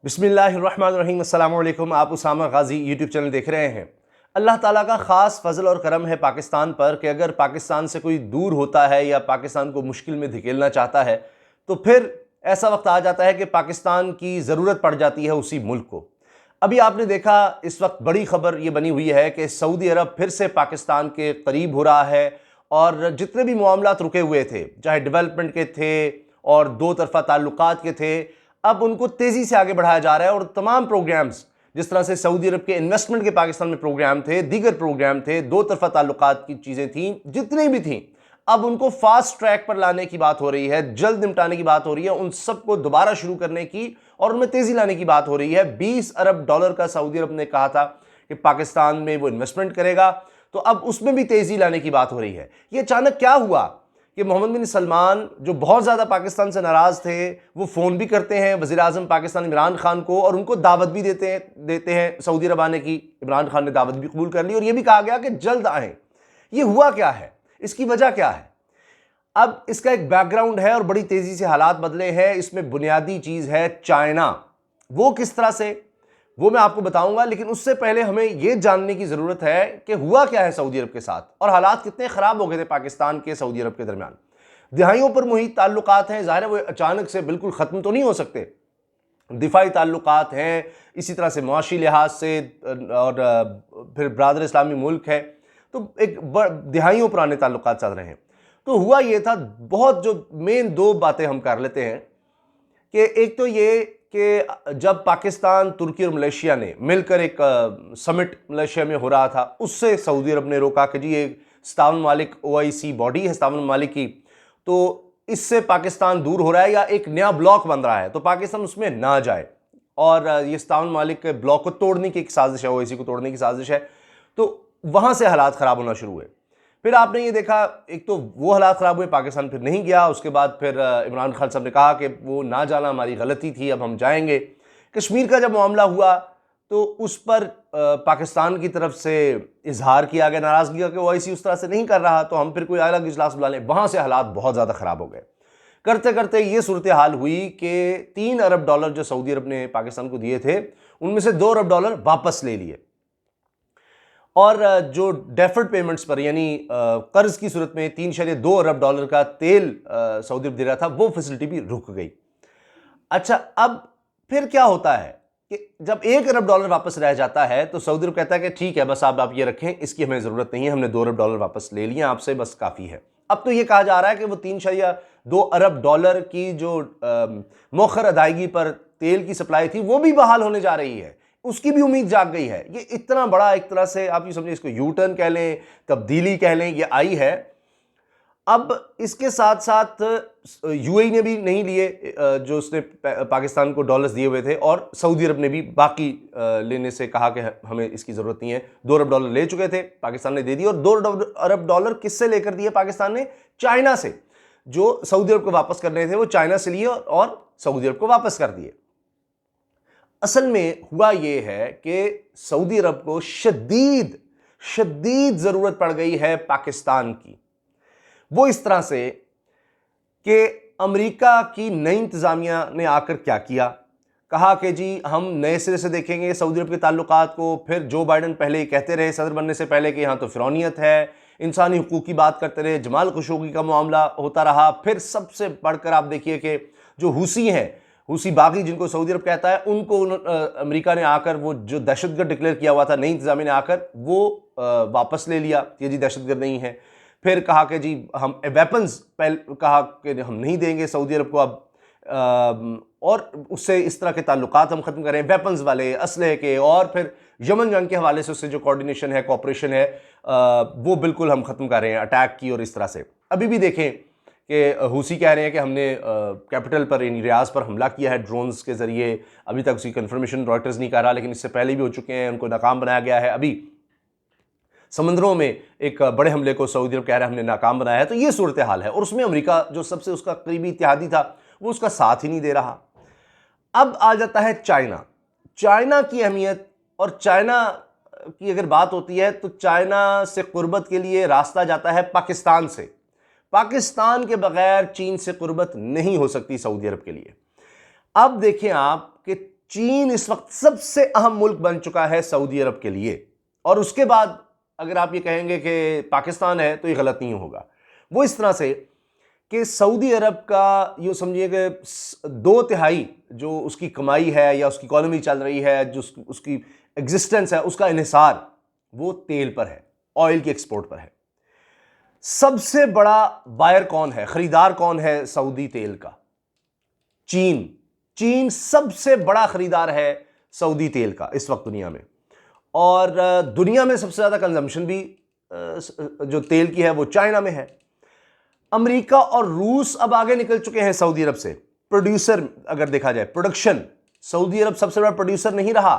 बिस्मिल्लाहिर्रहमानिर्रहीम अस्सलाम वालेकुम। आप उसामा गाजी यूट्यूब चैनल देख रहे हैं। अल्लाह ताला का ख़ास फजल और करम है पाकिस्तान पर कि अगर पाकिस्तान से कोई दूर होता है या पाकिस्तान को मुश्किल में धकेलना चाहता है तो फिर ऐसा वक्त आ जाता है कि पाकिस्तान की ज़रूरत पड़ जाती है उसी मुल्क को। अभी आपने देखा इस वक्त बड़ी खबर ये बनी हुई है कि सऊदी अरब फिर से पाकिस्तान के करीब हो रहा है और जितने भी मामलात रुके हुए थे, चाहे डेवलपमेंट के थे और दो तरफा ताल्लुकात के थे, अब उनको तेज़ी से आगे बढ़ाया जा रहा है। और तमाम प्रोग्राम्स, जिस तरह से सऊदी अरब के इन्वेस्टमेंट के पाकिस्तान में प्रोग्राम थे, दीगर प्रोग्राम थे, दो तरफा ताल्लुकात की चीज़ें थीं, जितनी भी थीं, अब उनको फास्ट ट्रैक पर लाने की बात हो रही है, जल्द निपटाने की बात हो रही है, उन सबको दोबारा शुरू करने की और उनमें तेज़ी लाने की बात हो रही है। $20 अरब का सऊदी अरब ने कहा था कि पाकिस्तान में वो इन्वेस्टमेंट करेगा, तो अब उसमें भी तेज़ी लाने की बात हो रही है। ये अचानक क्या हुआ कि मोहम्मद बिन सलमान, जो बहुत ज़्यादा पाकिस्तान से नाराज़ थे, वो फ़ोन भी करते हैं वज़ीर आज़म पाकिस्तान इमरान खान को और उनको दावत भी देते हैं सऊदी अरब आने की। इमरान खान ने दावत भी कबूल कर ली और ये भी कहा गया कि जल्द आएँ। ये हुआ क्या है, इसकी वजह क्या है? अब इसका एक बैकग्राउंड है और बड़ी तेज़ी से हालात बदले हैं। इसमें बुनियादी चीज़ है चाइना। वो किस तरह से, वो मैं आपको बताऊंगा, लेकिन उससे पहले हमें यह जानने की ज़रूरत है कि हुआ क्या है सऊदी अरब के साथ और हालात कितने ख़राब हो गए थे पाकिस्तान के सऊदी अरब के दरमियान। दिहाइयों पर मुहित ताल्लुकात हैं, ज़ाहिर है वो अचानक से बिल्कुल ख़त्म तो नहीं हो सकते। दिफाई ताल्लुकात हैं, इसी तरह से मुआशी लिहाज से, और फिर बरादर इस्लामी मुल्क है, तो एक दिहाइयों पुराने ताल्लुकात चल रहे हैं। तो हुआ ये था, बहुत जो मेन दो बातें हम कर लेते हैं कि एक तो ये कि जब पाकिस्तान, तुर्की और मलेशिया ने मिलकर एक समिट मलेशिया में हो रहा था, उससे सऊदी अरब ने रोका कि जी ये 57 ममालिक OIC बॉडी है 57 ममालिक की, तो इससे पाकिस्तान दूर हो रहा है या एक नया ब्लॉक बन रहा है, तो पाकिस्तान उसमें ना जाए। और ये 57 ममालिक के ब्लॉक को तोड़ने की एक साजिश है, OIC को तोड़ने की साजिश है। तो वहाँ से हालात ख़राब होना शुरू हुए। फिर आपने ये देखा, एक तो वो हालात ख़राब हुए, पाकिस्तान फिर नहीं गया। उसके बाद फिर इमरान खान साहब ने कहा कि वो ना जाना हमारी गलती थी, अब हम जाएंगे। कश्मीर का जब मामला हुआ तो उस पर पाकिस्तान की तरफ से इजहार किया गया नाराज़गी का कि OIC उस तरह से नहीं कर रहा, तो हम फिर कोई अलग इजलास बुला लें। वहाँ से हालात बहुत ज़्यादा ख़राब हो गए। करते करते ये सूरत हाल हुई कि $3 अरब जो सऊदी अरब ने पाकिस्तान को दिए थे, उनमें से $2 अरब वापस ले लिए। और जो डेफर्ड पेमेंट्स पर, यानी कर्ज की सूरत में $3.2 अरब का तेल सऊदी अरब दे रहा था, वो फैसिलिटी भी रुक गई। अच्छा, अब फिर क्या होता है कि जब $1 अरब वापस रह जाता है तो सऊदी अरब कहता है कि ठीक है, बस आप ये रखें, इसकी हमें ज़रूरत नहीं है, हमने $2 अरब वापस ले लिए आपसे, बस काफ़ी है। अब तो ये कहा जा रहा है कि वो $3.2 अरब की जो मौखर अदायगी पर तेल की सप्लाई थी, वो भी बहाल होने जा रही है, उसकी भी उम्मीद जाग गई है। ये इतना बड़ा, एक तरह से आप ये समझिए, इसको यू टर्न कह लें, तब्दीली कह लें, ये आई है। अब इसके साथ साथ UAE ने भी नहीं लिए जो उसने पाकिस्तान को डॉलर्स दिए हुए थे, और सऊदी अरब ने भी बाकी लेने से कहा कि हमें इसकी ज़रूरत नहीं है। $2 अरब ले चुके थे, पाकिस्तान ने दे दिए। और $2 अरब किससे लेकर दिए पाकिस्तान ने? चाइना से। जो सऊदी अरब को वापस करने थे वो चाइना से लिए और सऊदी अरब को वापस कर दिए। असल में हुआ ये है कि सऊदी अरब को शदीद ज़रूरत पड़ गई है पाकिस्तान की। वो इस तरह से कि अमेरिका की नई इंतज़ामिया ने आकर क्या किया, कहा कि जी हम नए सिरे से देखेंगे सऊदी अरब के ताल्लुकात को। फिर जो बाइडन पहले ही कहते रहे सदर बनने से पहले कि यहाँ तो फिरौनियत है, इंसानी हुकूक की बात करते रहे, जमाल खशोगी का मामला होता रहा। फिर सबसे बढ़कर आप देखिए कि जो हुसी हैं, हुसी बागी जिनको सऊदी अरब कहता है, उनको अमेरिका ने आकर वो जो दहशतगर्द डिक्लेयर किया हुआ था, नई इंतज़ामिया ने आकर वो वापस ले लिया कि जी दहशतगर्द नहीं है। फिर कहा कि जी हम वेपन्स पहले कहा कि हम नहीं देंगे सऊदी अरब को अब, और उससे इस तरह के ताल्लुकात हम ख़त्म करें, वेपन्स वाले, असलहे के। और फिर यमन जंग के हवाले से उससे जो कोऑर्डिनेशन है, कोऑपरेशन है, वो बिल्कुल हम ख़त्म कर रहे हैं, अटैक की। और इस तरह से अभी भी देखें कि हुसी कह रहे हैं कि हमने कैपिटल पर, यानी रियाज पर हमला किया है ड्रोन्स के ज़रिए। अभी तक उसकी कंफर्मेशन रॉयटर्स नहीं कर रहा, लेकिन इससे पहले भी हो चुके हैं, उनको नाकाम बनाया गया है। अभी समंदरों में एक बड़े हमले को सऊदी अरब कह रहा है हमने नाकाम बनाया है। तो ये सूरत हाल है, और उसमें अमेरिका जो सबसे उसका करीबी इत्तेहादी था, वो उसका साथ ही नहीं दे रहा। अब आ जाता है चाइना की अहमियत। और चाइना की अगर बात होती है तो चाइना से कुर्बत के लिए रास्ता जाता है पाकिस्तान से। पाकिस्तान के बगैर चीन से कुर्बत नहीं हो सकती सऊदी अरब के लिए। अब देखें आप कि चीन इस वक्त सबसे अहम मुल्क बन चुका है सऊदी अरब के लिए। और उसके बाद अगर आप ये कहेंगे कि पाकिस्तान है तो ये गलत नहीं होगा। वो इस तरह से कि सऊदी अरब का यूँ समझिए कि 2/3 जो उसकी कमाई है या उसकी इकॉनमी चल रही है, जो उसकी एग्जिस्टेंस है, उसका इन्हिसार वो तेल पर है, ऑयल की एक्सपोर्ट पर है। सबसे बड़ा बायर कौन है, खरीदार कौन है सऊदी तेल का? चीन। चीन सबसे बड़ा खरीदार है सऊदी तेल का इस वक्त दुनिया में। और दुनिया में सबसे ज्यादा कंजम्पशन भी जो तेल की है वो चाइना में है। अमेरिका और रूस अब आगे निकल चुके हैं सऊदी अरब से। प्रोड्यूसर अगर देखा जाए, प्रोडक्शन, सऊदी अरब सबसे बड़ा प्रोड्यूसर नहीं रहा।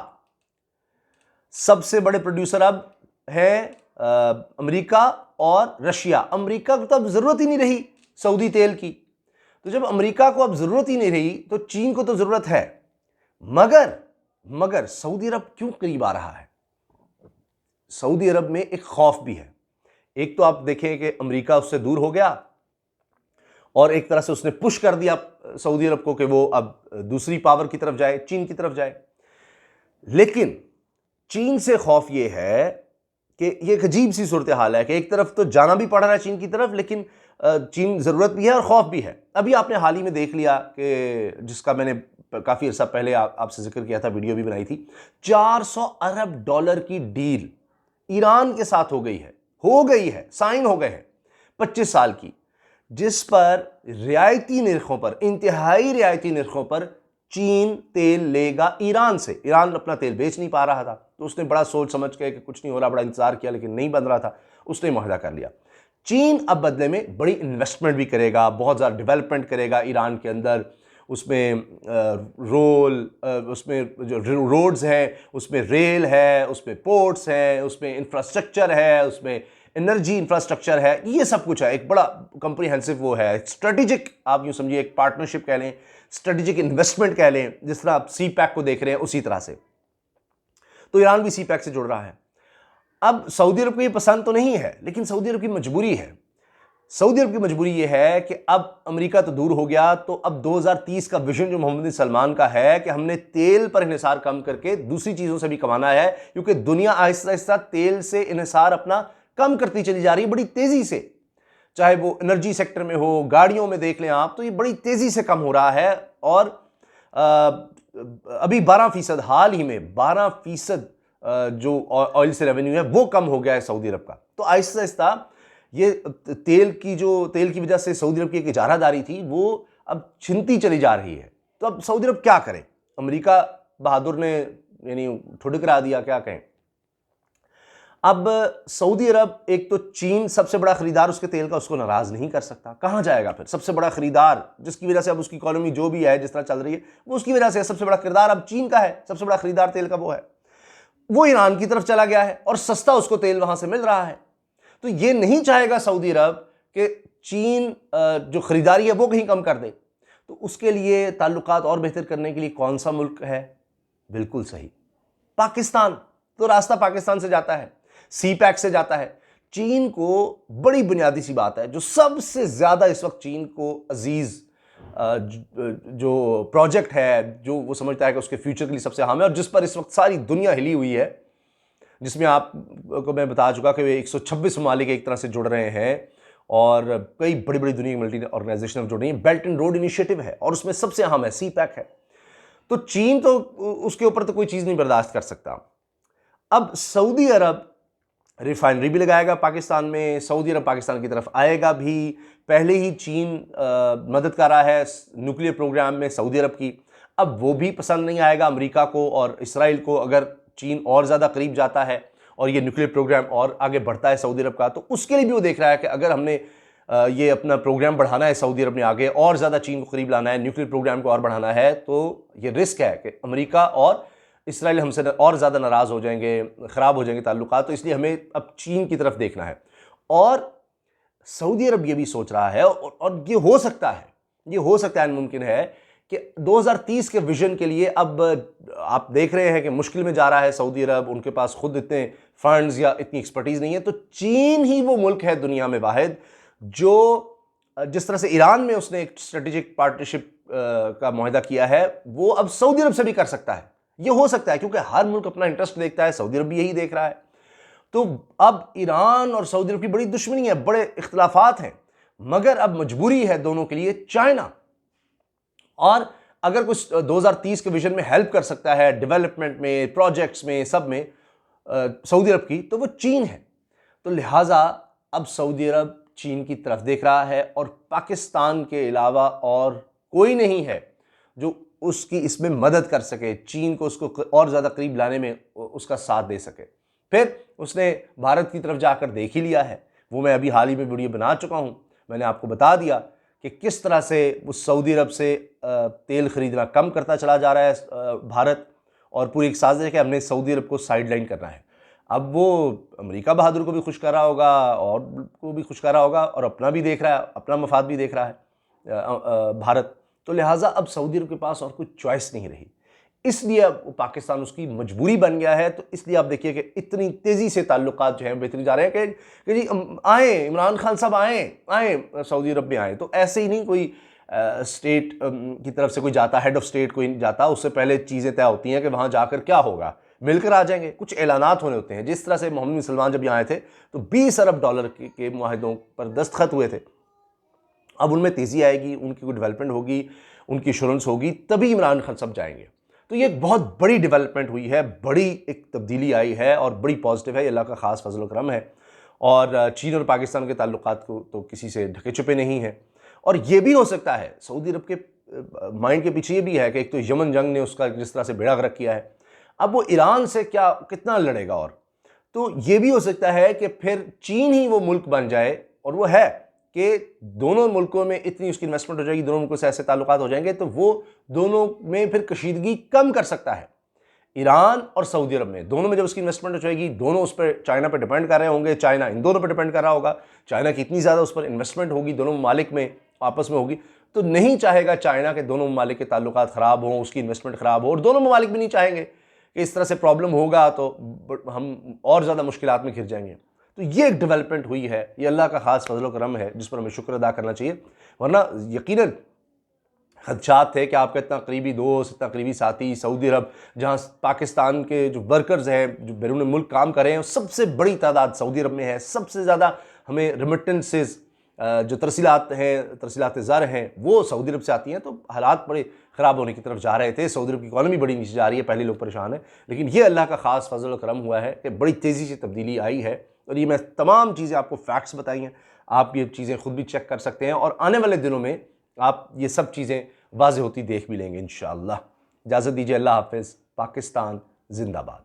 सबसे बड़े प्रोड्यूसर अब है अमेरिका और रशिया। अमेरिका को तो अब जरूरत ही नहीं रही सऊदी तेल की। तो जब अमेरिका को अब जरूरत ही नहीं रही तो चीन को तो जरूरत है। मगर सऊदी अरब क्यों करीब आ रहा है? सऊदी अरब में एक खौफ भी है। एक तो आप देखें कि अमेरिका उससे दूर हो गया और एक तरह से उसने पुश कर दिया सऊदी अरब को कि वो अब दूसरी पावर की तरफ जाए, चीन की तरफ जाए। लेकिन चीन से खौफ ये है कि ये एक अजीब सी सूरत हाल है कि एक तरफ तो जाना भी पड़ रहा है चीन की तरफ, लेकिन चीन जरूरत भी है और खौफ भी है। अभी आपने हाल ही में देख लिया कि जिसका मैंने काफी अर्सा पहले आपसे जिक्र किया था, वीडियो भी बनाई थी, 400 अरब डॉलर की डील ईरान के साथ हो गई है, साइन हो गए हैं 25 साल की, जिस पर रियायती निरखों पर, इंतहाई रियायती निरखों पर चीन तेल लेगा ईरान से। ईरान अपना तेल बेच नहीं पा रहा था तो उसने बड़ा सोच समझ के कि कुछ नहीं हो रहा, बड़ा इंतजार किया, लेकिन नहीं बन रहा था, उसने मुआहदा कर लिया। चीन अब बदले में बड़ी इन्वेस्टमेंट भी करेगा, बहुत ज़्यादा डेवलपमेंट करेगा ईरान के अंदर। उसमें उसमें जो रोड्स हैं, उसमें रेल है, उसमें पोर्ट्स हैं, उसमें इंफ्रास्ट्रक्चर है, उसमें एनर्जी इंफ्रास्ट्रक्चर है, ये सब कुछ है। एक बड़ा कंप्रीहेंसिव वो है, स्ट्रेटेजिक आप यूँ समझिए, एक पार्टनरशिप कह लें, स्ट्रेटेजिक इन्वेस्टमेंट कह लें, जिस तरह आप सी पैक को देख रहे हैं उसी तरह से। तो ईरान भी सी पैक से जुड़ रहा है। अब सऊदी अरब को ये पसंद तो नहीं है, लेकिन सऊदी अरब की मजबूरी है। सऊदी अरब की मजबूरी ये है कि अब अमेरिका तो दूर हो गया, तो अब 2030 का विजन जो मोहम्मद बिन सलमान का है कि हमने तेल पर इन्हिसार कम करके दूसरी चीजों से भी कमाना है, क्योंकि दुनिया आहिस्ता आहिस्ता तेल से इन्हिसार अपना कम करती चली जा रही है बड़ी तेजी से। चाहे वो एनर्जी सेक्टर में हो, गाड़ियों में देख लें आप, तो ये बड़ी तेजी से कम हो रहा है। और अभी 12%, हाल ही में 12% जो ऑयल से रेवेन्यू है वो कम हो गया है सऊदी अरब का। तो आहिस्ता आहिस्ता ये तेल की वजह से सऊदी अरब की एक इजारादारी थी वो अब छिनती चली जा रही है। तो अब सऊदी अरब क्या करे? अमेरिका बहादुर ने यानी ठुड्ड करा दिया, क्या कहें। अब सऊदी अरब, एक तो चीन सबसे बड़ा खरीदार उसके तेल का, उसको नाराज नहीं कर सकता। कहां जाएगा फिर? सबसे बड़ा खरीदार, जिसकी वजह से अब उसकी इकोनॉमी जो भी है, जिस तरह चल रही है, वो उसकी वजह से सबसे बड़ा किरदार अब चीन का है। सबसे बड़ा खरीदार तेल का वो है, वो ईरान की तरफ चला गया है और सस्ता उसको तेल वहां से मिल रहा है। तो ये नहीं चाहेगा सऊदी अरब कि चीन जो खरीदारी है वो कहीं कम कर दे। तो उसके लिए ताल्लुकात और बेहतर करने के लिए कौन सा मुल्क है? बिल्कुल सही, पाकिस्तान। तो रास्ता पाकिस्तान से जाता है, सी पैक से जाता है। चीन को बड़ी बुनियादी सी बात है, जो सबसे ज्यादा इस वक्त चीन को अजीज जो प्रोजेक्ट है, जो वो समझता है कि उसके फ्यूचर के लिए सबसे अहम है और जिस पर इस वक्त सारी दुनिया हिली हुई है, जिसमें आपको मैं बता चुका कि वे 126 ममालिक एक तरह से जुड़ रहे हैं और कई बड़ी बड़ी दुनिया की मल्टी ऑर्गेनाइजेशन जुड़ रही हैं। बेल्ट एंड रोड इनिशिएटिव है और उसमें सबसे अहम है सी पैक है। तो चीन तो उसके ऊपर तो कोई चीज़ नहीं बर्दाश्त कर सकता। अब सऊदी अरब रिफाइनरी भी लगाएगा पाकिस्तान में, सऊदी अरब पाकिस्तान की तरफ आएगा भी। पहले ही चीन मदद कर रहा है न्यूक्लियर प्रोग्राम में सऊदी अरब की। अब वो भी पसंद नहीं आएगा अमेरिका को और इसराइल को अगर चीन और ज़्यादा करीब जाता है और ये न्यूक्लियर प्रोग्राम और आगे बढ़ता है सऊदी अरब का। तो उसके लिए भी वो देख रहा है कि अगर हमने ये अपना प्रोग्राम बढ़ाना है, सऊदी अरब ने आगे और ज़्यादा चीन को करीब लाना है, न्यूक्लियर प्रोग्राम को और बढ़ाना है, तो ये रिस्क है कि अमेरिका और इसराइल हमसे और ज़्यादा नाराज़ हो जाएंगे, ख़राब हो जाएंगे ताल्लुकात। तो इसलिए हमें अब चीन की तरफ देखना है। और सऊदी अरब ये भी सोच रहा है और ये हो सकता है, मुमकिन है कि 2030 के विजन के लिए अब आप देख रहे हैं कि मुश्किल में जा रहा है सऊदी अरब। उनके पास खुद इतने फंड्स या इतनी एक्सपर्टीज़ नहीं है। तो चीन ही वो मुल्क है दुनिया में वाहिद जो, जिस तरह से ईरान में उसने एक स्ट्रेटेजिक पार्टनरशिप का मुआहदा किया है वो अब सऊदी अरब से भी कर सकता है। ये हो सकता है क्योंकि हर मुल्क अपना इंटरेस्ट देखता है, सऊदी अरब भी यही देख रहा है। तो अब ईरान और सऊदी अरब की बड़ी दुश्मनी है, बड़े इख्तलाफात हैं, मगर अब मजबूरी है दोनों के लिए चाइना। और अगर कुछ 2030 के विजन में हेल्प कर सकता है डेवलपमेंट में, प्रोजेक्ट्स में, सब में सऊदी अरब की, तो वो चीन है। तो लिहाजा अब सऊदी अरब चीन की तरफ देख रहा है और पाकिस्तान के अलावा और कोई नहीं है जो उसकी इसमें मदद कर सके, चीन को उसको और ज़्यादा करीब लाने में उसका साथ दे सके। फिर उसने भारत की तरफ जाकर देख ही लिया है, वो मैं अभी हाल ही में वीडियो बना चुका हूँ। मैंने आपको बता दिया कि किस तरह से वो सऊदी अरब से तेल खरीदना कम करता चला जा रहा है भारत, और पूरी एक साजिश है कि हमने सऊदी अरब को साइड लाइन करना है। अब वो अमेरिका बहादुर को भी खुश कर रहा होगा और को भी खुश कर रहा होगा और अपना भी देख रहा है, अपना मफाद भी देख रहा है भारत। तो लिहाजा अब सऊदी अरब के पास और कोई चॉइस नहीं रही, इसलिए अब पाकिस्तान उसकी मजबूरी बन गया है। तो इसलिए आप देखिए कि इतनी तेज़ी से ताल्लुकात जो हैं बेहतरी जा रहे हैं कि जी आए इमरान खान साहब आए सऊदी अरब में आए। तो ऐसे ही नहीं कोई स्टेट की तरफ से कोई जाता, हेड ऑफ स्टेट कोई जाता, उससे पहले चीज़ें तय होती हैं कि वहाँ जाकर क्या होगा, मिलकर आ जाएंगे, कुछ ऐलानात होने होते हैं। जिस तरह से मोहम्मद बिन सलमान जब यहाँ आए थे तो 20 अरब डॉलर के मुआहदों पर दस्तखत हुए थे। अब उनमें तेज़ी आएगी, उनकी कोई डेवलपमेंट होगी, उनकी इंश्योरेंस होगी, तभी इमरान खान सब जाएंगे। तो ये एक बहुत बड़ी डेवलपमेंट हुई है, बड़ी एक तब्दीली आई है और बड़ी पॉजिटिव है। ये अल्लाह का ख़ास फजल व करम है। और चीन और पाकिस्तान के ताल्लुकात को तो किसी से ढके छुपे नहीं हैं। और ये भी हो सकता है, सऊदी अरब के माइंड के पीछे ये भी है कि एक तो यमन जंग ने उसका जिस तरह से बेड़ा गर्क किया है, अब वो ईरान से कितना लड़ेगा। और तो ये भी हो सकता है कि फिर चीन ही वो मुल्क बन जाए, और वो है कि दोनों मुल्कों में इतनी उसकी इन्वेस्टमेंट हो जाएगी, दोनों मुल्कों से ऐसे ताल्लुकात हो जाएंगे, तो वो दोनों में फिर कशीदगी कम कर सकता है। ईरान और सऊदी अरब में, दोनों में जब उसकी इन्वेस्टमेंट हो जाएगी, दोनों उस पर चाइना पर डिपेंड कर रहे होंगे, चाइना इन दोनों पर डिपेंड कर रहा होगा, चाइना की इतनी ज़्यादा उस पर इन्वेस्टमेंट होगी, दोनों ममालिक में आपस में होगी, तो नहीं चाहेगा चाइना के दोनों ममालिक के ताल्लुकात ख़राब हों, उसकी इन्वेस्टमेंट ख़राब हो, और दोनों ममालिक भी नहीं चाहेंगे कि इस तरह से प्रॉब्लम होगा तो हम और ज़्यादा मुश्किलात में घिर जाएंगे। तो ये एक डेवलपमेंट हुई है, ये अल्लाह का ख़ास फजल व करम है जिस पर हमें शुक्र अदा करना चाहिए। वरना यकीनन खदशात थे कि आपका इतना करीबी दोस्त, इतना करीबी साथी सऊदी अरब, जहाँ पाकिस्तान के जो वर्कर्स हैं जो बैरून मुल्क काम कर रहे हैं, सबसे बड़ी तादाद सऊदी अरब में है। सबसे ज़्यादा हमें रेमिटेंसेस जो तरसीलात हैं, तरसीलात ज़र हैं, वो सऊदी अरब से आती हैं। तो हालात बड़े ख़राब होने की तरफ जा रहे थे, सऊदी अरब की इकॉनमी बड़ी नीचे जा रही है, पहले लोग परेशान हैं। लेकिन ये अल्लाह का ख़ास फजल व करम हुआ है कि बड़ी तेज़ी से तब्दीली आई है। और ये मैं तमाम चीज़ें आपको फैक्ट्स बताई हैं, आप ये चीज़ें खुद भी चेक कर सकते हैं, और आने वाले दिनों में आप ये सब चीज़ें वाज़ेह होती देख भी लेंगे इंशाअल्लाह। इजाज़त दीजिए, अल्लाह हाफ़िज़। पाकिस्तान जिंदाबाद।